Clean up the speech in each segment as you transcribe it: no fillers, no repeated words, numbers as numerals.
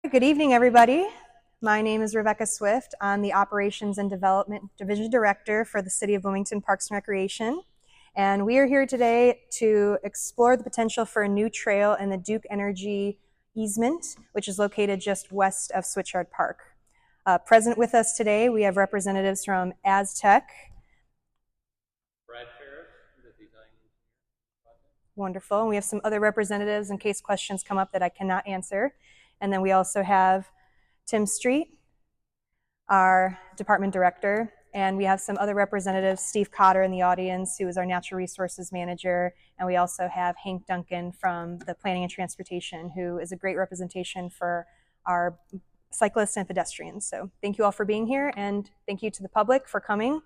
Good evening, everybody. My name is Rebecca Swift. I'm the Operations and Development Division Director for the City of Bloomington Parks and Recreation. And we are here today to explore the potential for a new trail in the Duke Energy easement, which is located just west of Switchyard Park. Present with us today, we have representatives from Aztec. Wonderful. And we have some other representatives in case questions come up that I cannot answer. And then we also have Tim Street, our department director, and we have some other representatives, Steve Cotter in the audience, who is our natural resources manager, and we also have Hank Duncan from the planning and transportation, who is a great representation for our cyclists and pedestrians. So thank you all for being here, and thank you to the public for coming.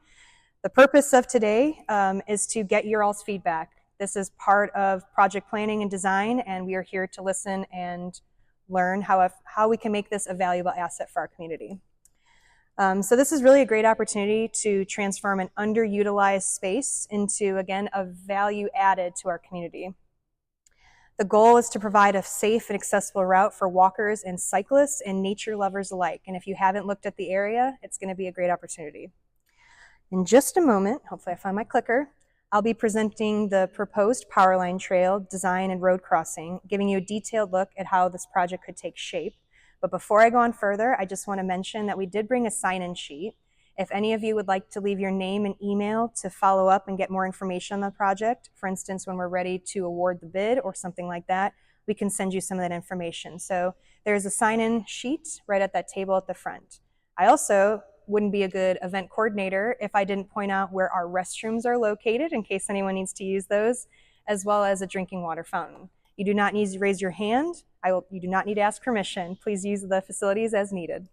The purpose of today is to get your all's feedback. This is part of project planning and design, and we are here to listen and learn how we can make this a valuable asset for our community. So this is really a great opportunity to transform an underutilized space into, again, a value added to our community. The goal is to provide a safe and accessible route for walkers and cyclists and nature lovers alike. And if you haven't looked at the area, it's going to be a great opportunity. In just a moment, hopefully I find my clicker, I'll be presenting the proposed Powerline Trail design and road crossing, giving you a detailed look at how this project could take shape. But before I go on further, I just want to mention that we did bring a sign-in sheet. If any of you would like to leave your name and email to follow up and get more information on the project, for instance, when we're ready to award the bid or something like that, we can send you some of that information. So there's a sign-in sheet right at that table at the front. I also wouldn't be a good event coordinator if I didn't point out where our restrooms are located in case anyone needs to use those, as well as a drinking water fountain. You do not need to raise your hand. You do not need to ask permission. Please use the facilities as needed.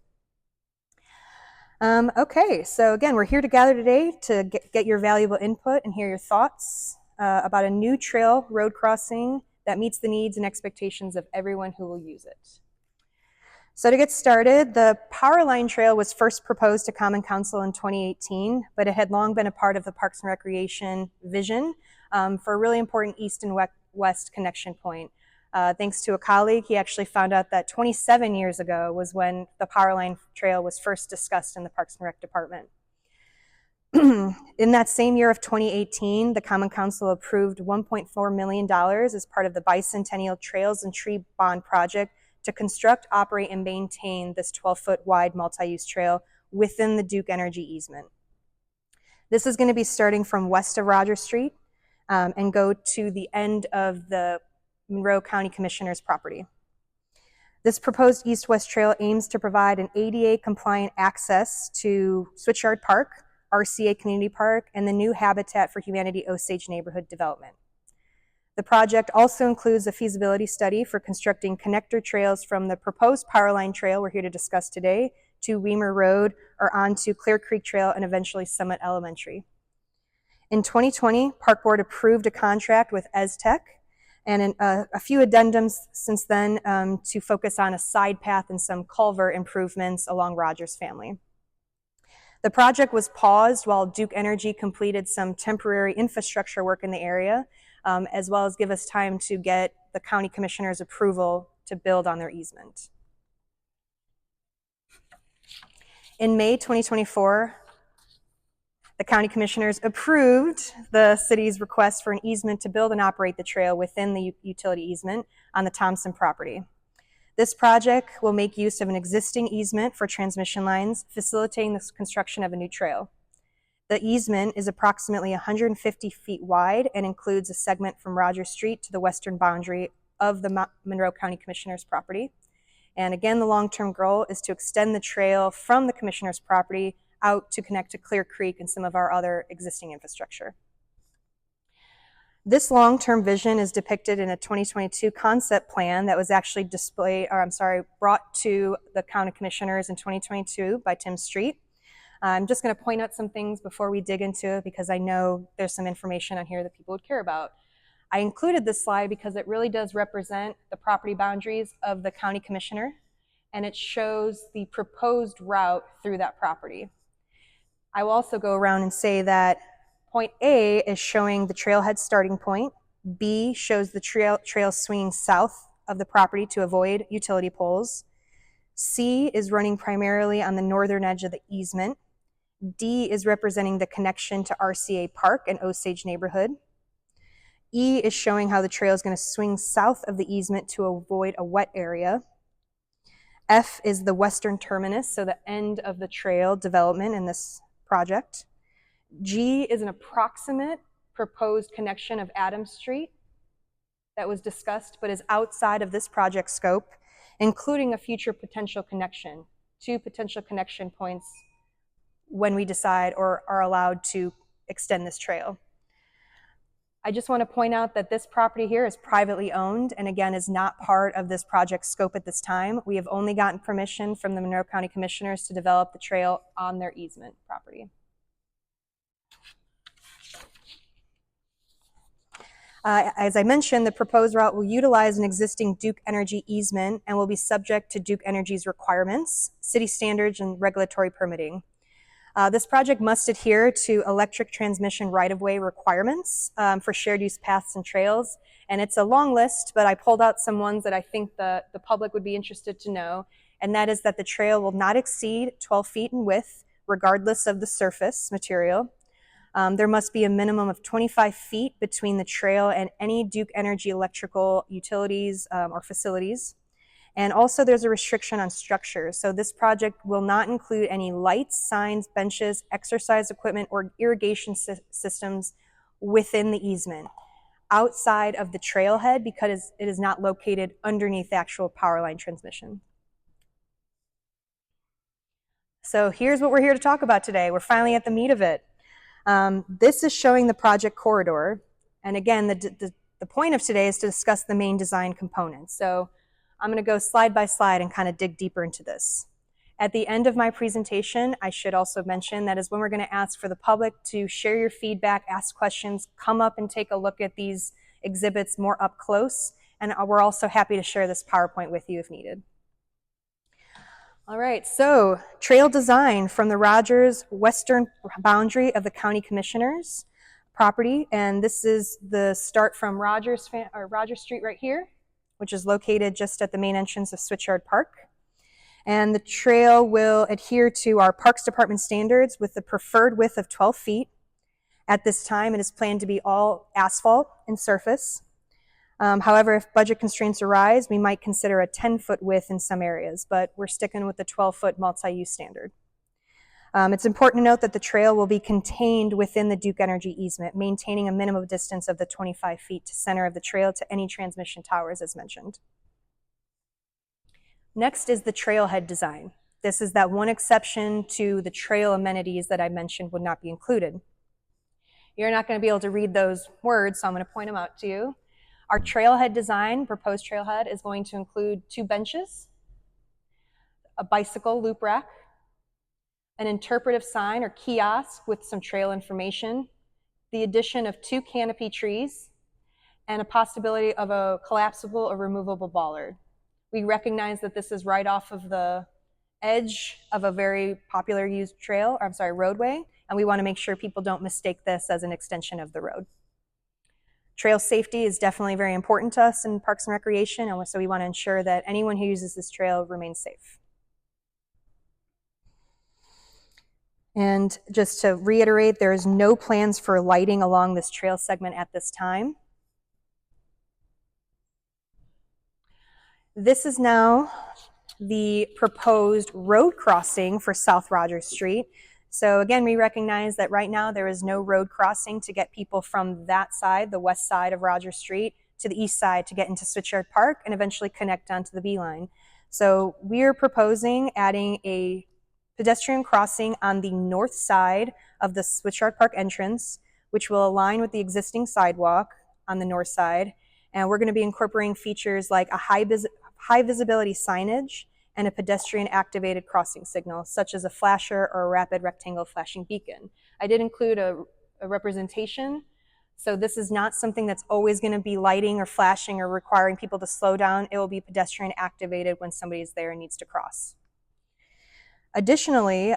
Okay, so again, we're here to gather today to get your valuable input and hear your thoughts about a new trail road crossing that meets the needs and expectations of everyone who will use it. So to get started, the Powerline Trail was first proposed to Common Council in 2018, but it had long been a part of the Parks and Recreation vision for a really important east and west connection point. Thanks to a colleague, he actually found out that 27 years ago was when the Powerline Trail was first discussed in the Parks and Rec department. In that same year of 2018, the Common Council approved $1.4 million as part of the Bicentennial Trails and Tree Bond Project to construct, operate, and maintain this 12-foot wide multi-use trail within the Duke Energy easement. This is going to be starting from west of Rogers Street and go to the end of the Monroe County Commissioner's property. This proposed east-west trail aims to provide an ADA-compliant access to Switchyard Park, RCA Community Park, and the new Habitat for Humanity Osage neighborhood development. The project also includes a feasibility study for constructing connector trails from the proposed Powerline Trail we're here to discuss today to Weimer Road or onto Clear Creek Trail and eventually Summit Elementary. In 2020, Park Board approved a contract with Aztec and a few addendums since then to focus on a side path and some culvert improvements along Rogers Family. The project was paused while Duke Energy completed some temporary infrastructure work in the area, as well as give us time to get the county commissioner's approval to build on their easement. In May 2024, the county commissioners approved the city's request for an easement to build and operate the trail within the utility easement on the Thompson property. This project will make use of an existing easement for transmission lines, facilitating the construction of a new trail. The easement is approximately 150 feet wide and includes a segment from Rogers Street to the western boundary of the Monroe County Commissioner's property. And again, the long-term goal is to extend the trail from the Commissioner's property out to connect to Clear Creek and some of our other existing infrastructure. This long-term vision is depicted in a 2022 concept plan that was actually brought to the county commissioners in 2022 by Tim Street. I'm just going to point out some things before we dig into it because I know there's some information on here that people would care about. I included this slide because it really does represent the property boundaries of the county commissioner, and it shows the proposed route through that property. I will also go around and say that point A is showing the trailhead starting point. B shows the trail swinging south of the property to avoid utility poles. C is running primarily on the northern edge of the easement. D is representing the connection to RCA Park and Osage neighborhood. E is showing how the trail is going to swing south of the easement to avoid a wet area. F is the western terminus, so the end of the trail development in this project. G is an approximate proposed connection of Adams Street that was discussed but is outside of this project scope, including a future potential connection, 2 potential connection points when we decide or are allowed to extend this trail. I just want to point out that this property here is privately owned and again is not part of this project scope at this time. We have only gotten permission from the Monroe County Commissioners to develop the trail on their easement property. As I mentioned, the proposed route will utilize an existing Duke Energy easement and will be subject to Duke Energy's requirements, city standards, and regulatory permitting. This project must adhere to electric transmission right-of-way requirements for shared use paths and trails. And it's a long list, but I pulled out some ones that I think the public would be interested to know. And that is that the trail will not exceed 12 feet in width, regardless of the surface material. There must be a minimum of 25 feet between the trail and any Duke Energy electrical utilities or facilities. And also there's a restriction on structures. So this project will not include any lights, signs, benches, exercise equipment, or irrigation systems within the easement, outside of the trailhead because it is not located underneath the actual power line transmission. So here's what we're here to talk about today. We're finally at the meat of it. This is showing the project corridor. And again, the point of today is to discuss the main design components. So I'm going to go slide by slide and kind of dig deeper into this. At the end of my presentation, I should also mention that is when we're going to ask for the public to share your feedback, ask questions, come up and take a look at these exhibits more up close. And we're also happy to share this PowerPoint with you if needed. All right, so trail design from the Rogers western boundary of the County Commissioners property. And this is the start from Rogers Street right here, which is located just at the main entrance of Switchyard Park. And the trail will adhere to our Parks Department standards with the preferred width of 12 feet. At this time, it is planned to be all asphalt and surface. However, if budget constraints arise, we might consider a 10-foot width in some areas, but we're sticking with the 12-foot multi-use standard. It's important to note that the trail will be contained within the Duke Energy easement, maintaining a minimum distance of the 25 feet to center of the trail to any transmission towers as mentioned. Next is the trailhead design. This is that one exception to the trail amenities that I mentioned would not be included. You're not going to be able to read those words, so I'm going to point them out to you. Our trailhead design, proposed trailhead, is going to include 2 benches, a bicycle loop rack, an interpretive sign or kiosk with some trail information, the addition of 2 canopy trees, and a possibility of a collapsible or removable bollard. We recognize that this is right off of the edge of a very popular used roadway, and we want to make sure people don't mistake this as an extension of the road. Trail safety is definitely very important to us in Parks and Recreation, and so we want to ensure that anyone who uses this trail remains safe. And just to reiterate, there is no plans for lighting along this trail segment at this time. This is now the proposed road crossing for South Rogers Street. So again, we recognize that right now there is no road crossing to get people from that side, the west side of Rogers Street, to the east side to get into Switchyard Park and eventually connect onto the B line. So we're proposing adding a pedestrian crossing on the north side of the Switchyard Park entrance, which will align with the existing sidewalk on the north side. And we're going to be incorporating features like a high visibility signage and a pedestrian activated crossing signal, such as a flasher or a rapid rectangle flashing beacon. I did include a representation. So this is not something that's always going to be lighting or flashing or requiring people to slow down. It will be pedestrian activated when somebody's there and needs to cross. Additionally,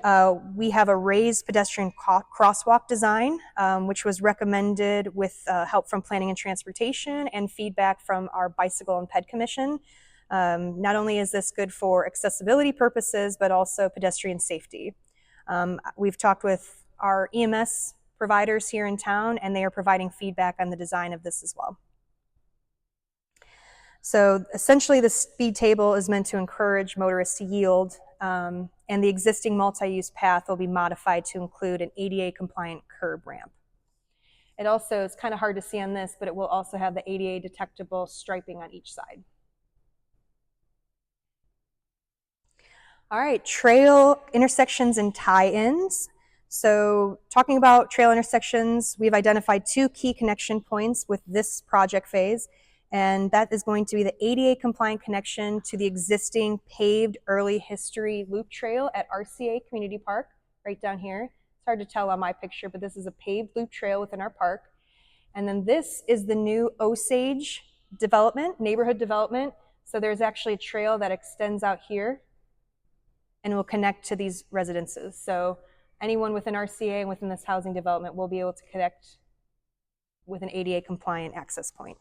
we have a raised pedestrian crosswalk design, which was recommended with help from Planning and Transportation and feedback from our Bicycle and Ped Commission. Not only is this good for accessibility purposes, but also pedestrian safety. We've talked with our EMS providers here in town, and they are providing feedback on the design of this as well. So essentially, the speed table is meant to encourage motorists to yield, and the existing multi-use path will be modified to include an ADA-compliant curb ramp. It also is kind of hard to see on this, but it will also have the ADA detectable striping on each side. All right, trail intersections and tie-ins. So talking about trail intersections, we've identified 2 key connection points with this project phase, and that is going to be the ADA compliant connection to the existing paved early history loop trail at RCA Community Park, right down here. It's hard to tell on my picture, but this is a paved loop trail within our park. And then this is the new Osage development, neighborhood development. So there's actually a trail that extends out here and will connect to these residences. So anyone within RCA and within this housing development will be able to connect with an ADA compliant access point.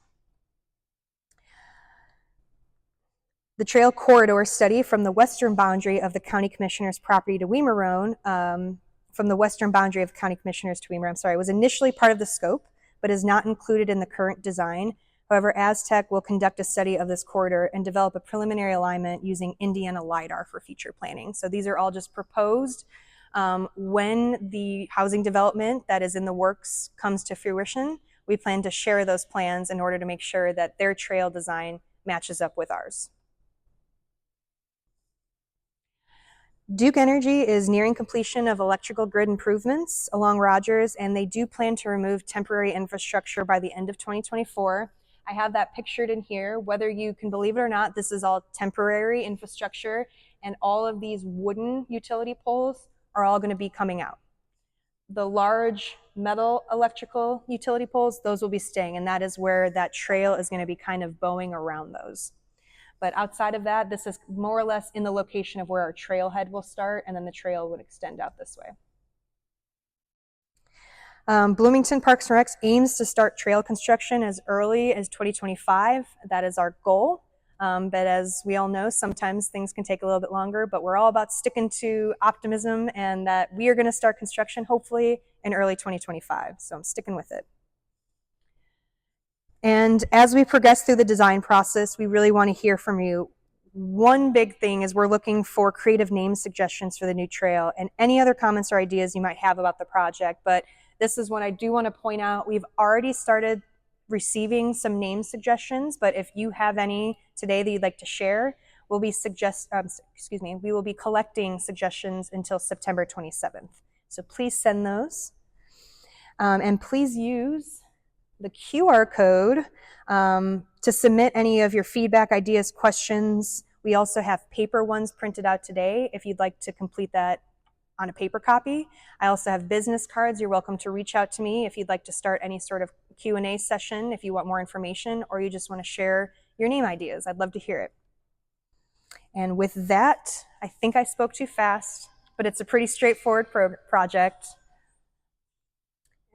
The trail corridor study from the western boundary of the County Commissioner's property to Weimer from the western boundary of County Commissioners to Weimer, was initially part of the scope, but is not included in the current design. However, Aztec will conduct a study of this corridor and develop a preliminary alignment using Indiana LIDAR for future planning. So these are all just proposed. When the housing development that is in the works comes to fruition, we plan to share those plans in order to make sure that their trail design matches up with ours. Duke Energy is nearing completion of electrical grid improvements along Rogers, and they do plan to remove temporary infrastructure by the end of 2024. I have that pictured in here. Whether you can believe it or not, this is all temporary infrastructure, and all of these wooden utility poles are all going to be coming out. The large metal electrical utility poles, those will be staying, and that is where that trail is going to be kind of bowing around those. But outside of that, this is more or less in the location of where our trailhead will start, and then the trail would extend out this way. Bloomington Parks and Rec aims to start trail construction as early as 2025. That is our goal. But as we all know, sometimes things can take a little bit longer, but we're all about sticking to optimism and that we are going to start construction hopefully in early 2025. So I'm sticking with it. And as we progress through the design process, we really want to hear from you. One big thing is we're looking for creative name suggestions for the new trail and any other comments or ideas you might have about the project. But this is what I do want to point out. We've already started receiving some name suggestions, but if you have any today that you'd like to share, we will be collecting suggestions until September 27th. So please send those. And please use the QR code to submit any of your feedback, ideas, questions. We also have paper ones printed out today if you'd like to complete that on a paper copy. I also have business cards. You're welcome to reach out to me if you'd like to start any sort of Q&A session, if you want more information, or you just want to share your name ideas. I'd love to hear it. And with that, I think I spoke too fast, but it's a pretty straightforward project.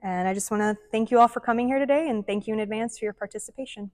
And I just want to thank you all for coming here today, and thank you in advance for your participation.